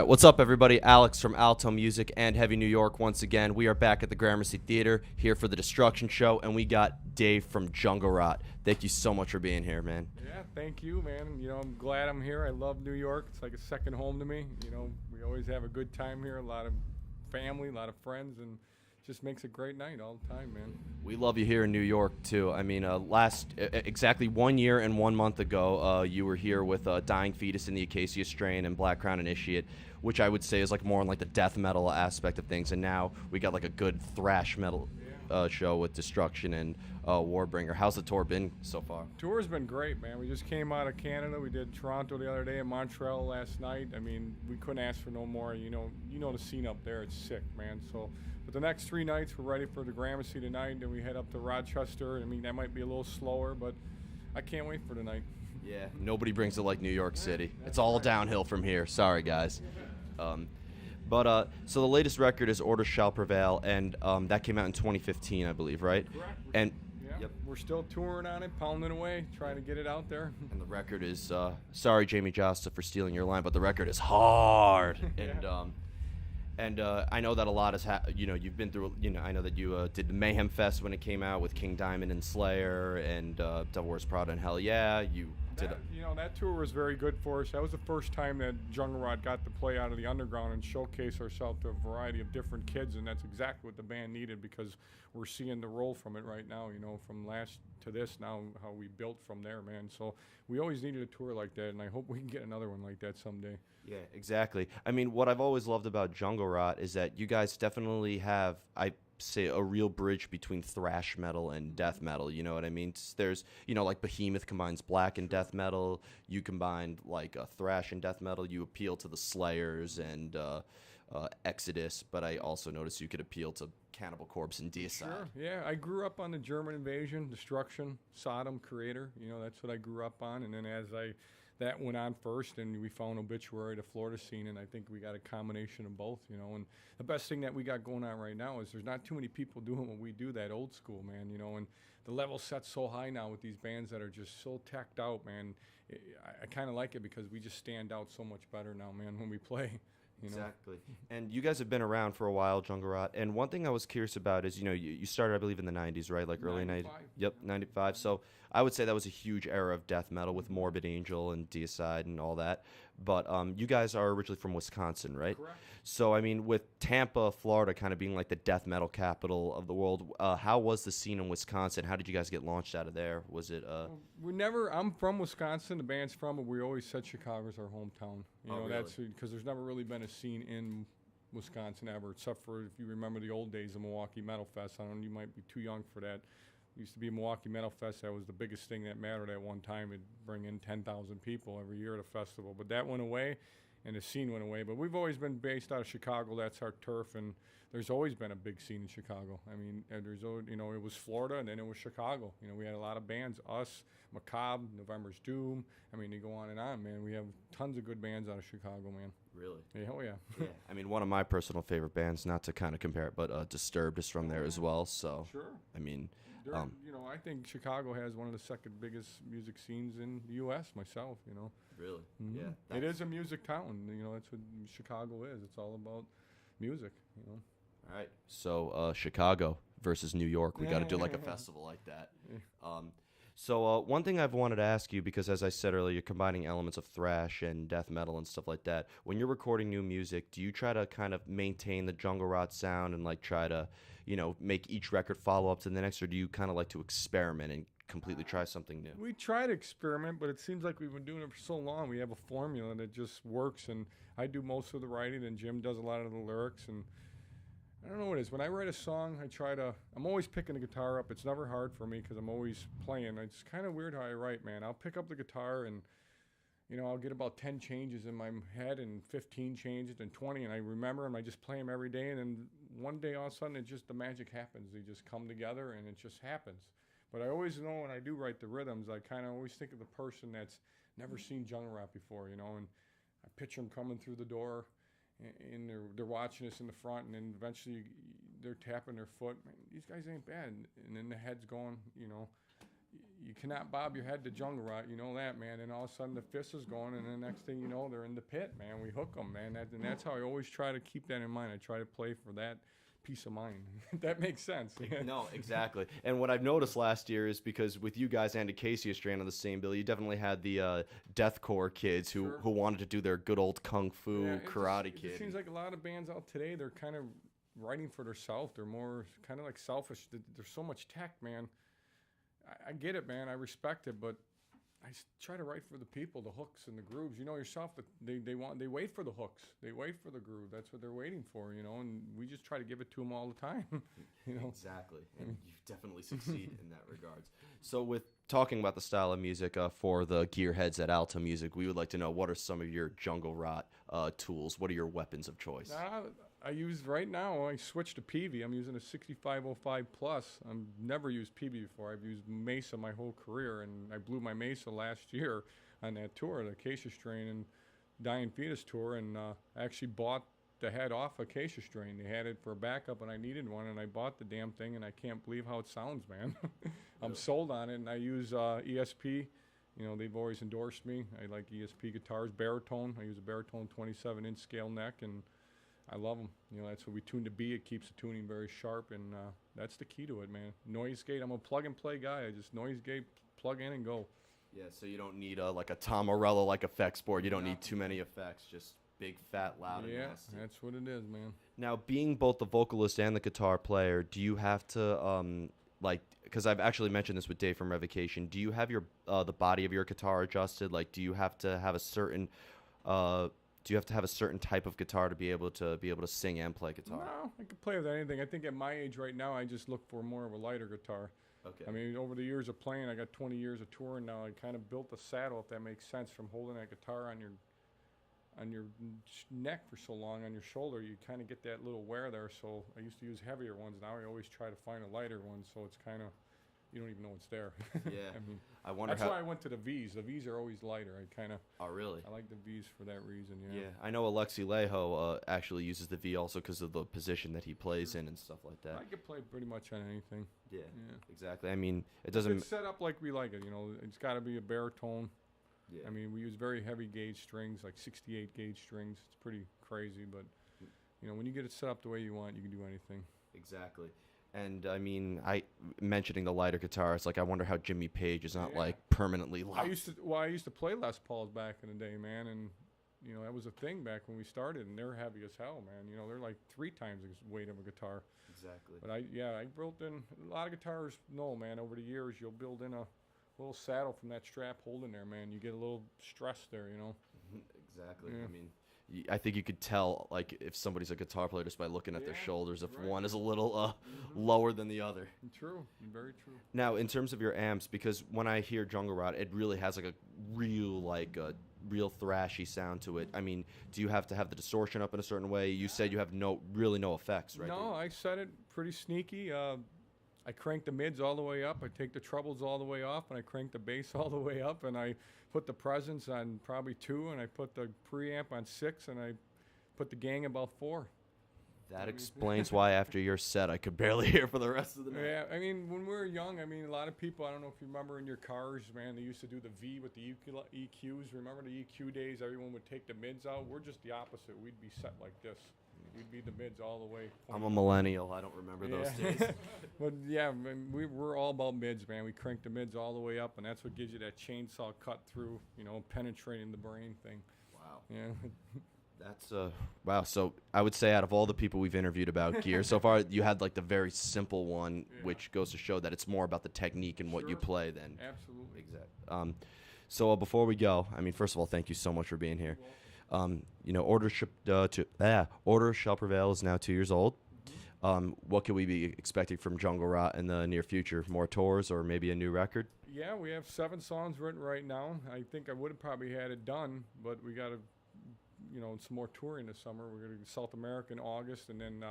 right, what's up, everybody? Alex from Alto Music and Heavy New York once again. We are back at the Gramercy Theater here for the Destruction Show, and we got Dave from Jungle Rot. Thank you so much for being here, man. Yeah, thank you, man. You know, I'm glad I'm here. I love New York. It's like a second home to me. You know, we always have a good time here, a lot of family, a lot of friends, and just makes a great night all the time, man. We love you here in New York, too. I mean, exactly 1 year and 1 month ago, you were here with Dying Fetus in the Acacia Strain and Black Crown Initiate, which I would say is like more on like the death metal aspect of things. And now we got like a good thrash metal show with Destruction and Warbringer. How's the tour been so far? Tour's been great, man. We just came out of Canada. We did Toronto the other day and Montreal last night. I mean, we couldn't ask for no more. You know the scene up there. It's sick, man. So, but the next 3 nights, we're ready for the Gramercy tonight. Then we head up to Rochester. I mean, that might be a little slower, but I can't wait for tonight. Yeah, nobody brings it like New York City. It's all downhill from here. Sorry, guys. So the latest record is Order Shall Prevail, and that came out in 2015, I believe, right? Correct. And Yep. We're still touring on it, pounding away, trying to get it out there. And the record is, sorry, Jamie Josta, for stealing your line, but the record is hard. Yeah. And I know that a lot has, you've been through, I know that you did the Mayhem Fest when it came out with King Diamond and Slayer and Devil Wears Prada and Hell Yeah. That tour was very good for us. That was the first time that Jungle Rot got to play out of the underground and showcase ourselves to a variety of different kids, and that's exactly what the band needed because we're seeing the roll from it right now, from last to this now, how we built from there, man. So we always needed a tour like that, and I hope we can get another one like that someday. Yeah, exactly. I mean, what I've always loved about Jungle Rot is that you guys definitely have, I say, a real bridge between thrash metal and death metal. You know what I mean? There's, like Behemoth combines black and death metal. You combine like thrash and death metal. You appeal to the Slayers and Exodus, but I also noticed you could appeal to Cannibal Corpse and Deicide. Sure, yeah. I grew up on the German Invasion, Destruction, Sodom, Creator. That's what I grew up on, and then that went on first, and we found Obituary, the Florida scene, and I think we got a combination of both, and the best thing that we got going on right now is there's not too many people doing what we do, that old school, man, and the level set's so high now with these bands that are just so tacked out, man. I kind of like it because we just stand out so much better now, man, when we play. Exactly. And you guys have been around for a while, Jungle Rot. And one thing I was curious about is, you started, I believe, in the 90s, right? Like early 90s. Yep, 95. So I would say that was a huge era of death metal with Morbid Angel and Deicide and all that. But you guys are originally from Wisconsin, right? Correct. So, I mean, with Tampa, Florida kind of being like the death metal capital of the world, how was the scene in Wisconsin? How did you guys get launched out of there? Was it... I'm from Wisconsin, the band's from, but we always said Chicago's our hometown. Really? That's because there's never really been a scene in Wisconsin ever, except for if you remember the old days of Milwaukee Metal Fest. I don't know, you might be too young for that. It used to be Milwaukee Metal Fest. That was the biggest thing that mattered at one time. It'd bring in 10,000 people every year at a festival. But that went away, and the scene went away. But we've always been based out of Chicago. That's our turf, and there's always been a big scene in Chicago. I mean, it was Florida, and then it was Chicago. We had a lot of bands, us, Macabre, November's Doom. I mean, they go on and on, man. We have tons of good bands out of Chicago, man. Really? Yeah, oh, yeah. Yeah. I mean, one of my personal favorite bands, not to kind of compare it, but Disturbed is from there as well. So, sure. I mean... I think Chicago has one of the second biggest music scenes in the U.S. myself, Really? Mm-hmm. Yeah. It is a music town. That's what Chicago is. It's all about music, All right. So, Chicago versus New York. We got to do like a festival like that. So one thing I've wanted to ask you, because as I said earlier, you're combining elements of thrash and death metal and stuff like that. When you're recording new music, do you try to kind of maintain the Jungle Rot sound and like try to, make each record follow up to the next, or do you kind of like to experiment and completely try something new? We try to experiment, but it seems like we've been doing it for so long. We have a formula that just works, and I do most of the writing, and Jim does a lot of the lyrics, and I don't know what it is. When I write a song, I'm always picking the guitar up. It's never hard for me because I'm always playing. It's kind of weird how I write, man. I'll pick up the guitar and, I'll get about 10 changes in my head and 15 changes and 20, and I remember them. I just play them every day, and then one day all of a sudden the magic happens. They just come together, and it just happens. But I always know when I do write the rhythms, I kind of always think of the person that's never seen Jungle Rot before, and I picture them coming through the door, and they're watching us in the front, and then eventually they're tapping their foot. Man, these guys ain't bad. And then the head's going, you cannot bob your head to jungle rot, you know that, man. And all of a sudden the fist is going, and the next thing you know, they're in the pit, man. We hook them, man. And that's how I always try to keep that in mind. I try to play for that peace of mind. That makes sense. No, exactly. And what I've noticed last year is because with you guys and Acacia Strain on the same bill, you definitely had the deathcore kids who wanted to do their good old kung fu karate kid. It seems like a lot of bands out today, they're kind of writing for themselves. They're more kind of like selfish. There's so much tech, man. I get it, man. I respect it, but I try to write for the people, the hooks and the grooves. You know yourself that they wait for the hooks, they wait for the groove. That's what they're waiting for, you know. And we just try to give it to them all the time, you know. Exactly, and you definitely succeed in that regards. So, with talking about the style of music for the gearheads at Alto Music, we would like to know what are some of your jungle rot tools. What are your weapons of choice? I use right now. I switched to PV. I'm using a 6505 plus. I've never used PV before. I've used Mesa my whole career, and I blew my Mesa last year on that tour, the Acacia Strain and Dying Fetus tour, and I actually bought the head off Acacia Strain. They had it for a backup, and I needed one, and I bought the damn thing, and I can't believe how it sounds, man. I'm sold on it, and I use ESP. You know, they've always endorsed me. I like ESP guitars, baritone. I use a baritone 27-inch scale neck, and I love them. You know, that's what we tune to be. It keeps the tuning very sharp, and that's the key to it, man. Noise gate, I'm a plug-and-play guy. I just noise gate, plug in and go. Yeah, so you don't need like a Tom Morello-like effects board. You don't need too many effects, just big, fat, loud, and nasty. Yeah, that's what it is, man. Now, being both the vocalist and the guitar player, do you have to, because I've actually mentioned this with Dave from Revocation, do you have your the body of your guitar adjusted? Like, do you have to have a certain type of guitar to be able to sing and play guitar? No, I can play with anything. I think at my age right now, I just look for more of a lighter guitar. Okay. I mean, over the years of playing, I got 20 years of touring now. I kind of built a saddle, if that makes sense, from holding that guitar on your neck for so long, on your shoulder. You kind of get that little wear there. So I used to use heavier ones. Now I always try to find a lighter one, so it's kind of, you don't even know it's there. Yeah. I mean, I wonder that's why I went to the V's. The V's are always lighter. Oh, really? I like the V's for that reason, yeah. Yeah, I know Alexi Leho actually uses the V also because of the position that he plays in and stuff like that. I can play pretty much on anything. Yeah, exactly. I mean, it doesn't... It's set up like we like it, you know. It's got to be a baritone. Yeah. I mean, we use very heavy gauge strings, like 68 gauge strings. It's pretty crazy, but, you know, when you get it set up the way you want, you can do anything. Exactly. And I mean, mentioning the lighter guitar, it's like I wonder how Jimmy Page is not like permanently loud. I used to play Les Pauls back in the day, man, and you know that was a thing back when we started, and they're heavy as hell, man. You know, they're like 3 times the weight of a guitar. Exactly. But I built in a lot of guitars. No, man, over the years you'll build in a little saddle from that strap holding there, man. You get a little stress there, you know. Exactly. Yeah. I mean, I think you could tell, like, if somebody's a guitar player just by looking at their shoulders, if one is a little lower than the other. True, very true. Now, in terms of your amps, because when I hear jungle rot, it really has like a real thrashy sound to it. I mean, do you have to have the distortion up in a certain way? You said you have really no effects, right? No, I set it pretty sneaky. I crank the mids all the way up. I take the trebles all the way off, and I crank the bass all the way up, and I put the presence on probably 2, and I put the preamp on 6, and I put the gang about 4. That explains why after your set I could barely hear for the rest of the night. Yeah, I mean, when we were young, I mean, a lot of people, I don't know if you remember in your cars, man, they used to do the V with the EQs. Remember the EQ days? Everyone would take the mids out. We're just the opposite. We'd be set like this. We'd be the mids all the way. I'm a millennial. I don't remember those days. But yeah, man, we're all about mids, man. We crank the mids all the way up, and that's what gives you that chainsaw cut through, you know, penetrating the brain thing. Wow. Yeah. That's wow. So I would say out of all the people we've interviewed about gear so far, you had like the very simple one, which goes to show that it's more about the technique and what you play than. Absolutely. Exactly. So before we go, I mean, first of all, thank you so much for being here. You know, Order Shall Prevail is now 2 years old. What can we be expecting from Jungle Rot in the near future? More tours or maybe a new record? Yeah, we have 7 songs written right now. I think I would have probably had it done, but we got to, you know, some more touring this summer. We're going to South America in August, and then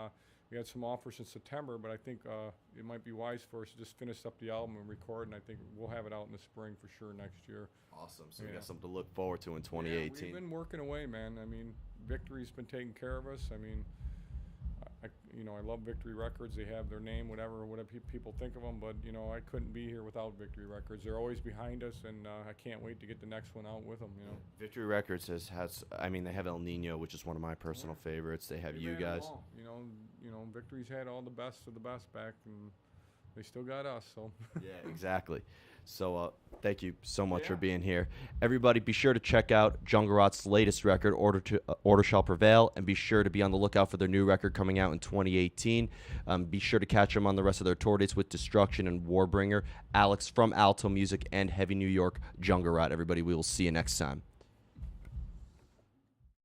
we had some offers in September, but I think it might be wise for us to just finish up the album and record, and I think we'll have it out in the spring for sure next year. Awesome. So we got something to look forward to in 2018. Yeah, we've been working away, man. I mean, Victory's been taking care of us. I mean, I love Victory Records. They have their name, whatever people think of them. But I couldn't be here without Victory Records. They're always behind us, and I can't wait to get the next one out with them. Victory Records has I mean, they have El Nino, which is one of my personal favorites. They have you guys. Victory's had all the best of the best back, and they still got us. So yeah, exactly. So thank you so much for being here. Everybody, be sure to check out Jungle Rot's latest record, Order Shall Prevail, and be sure to be on the lookout for their new record coming out in 2018. Be sure to catch them on the rest of their tour dates with Destruction and Warbringer. Alex from Alto Music and Heavy New York, Jungle Rot. Everybody, we will see you next time.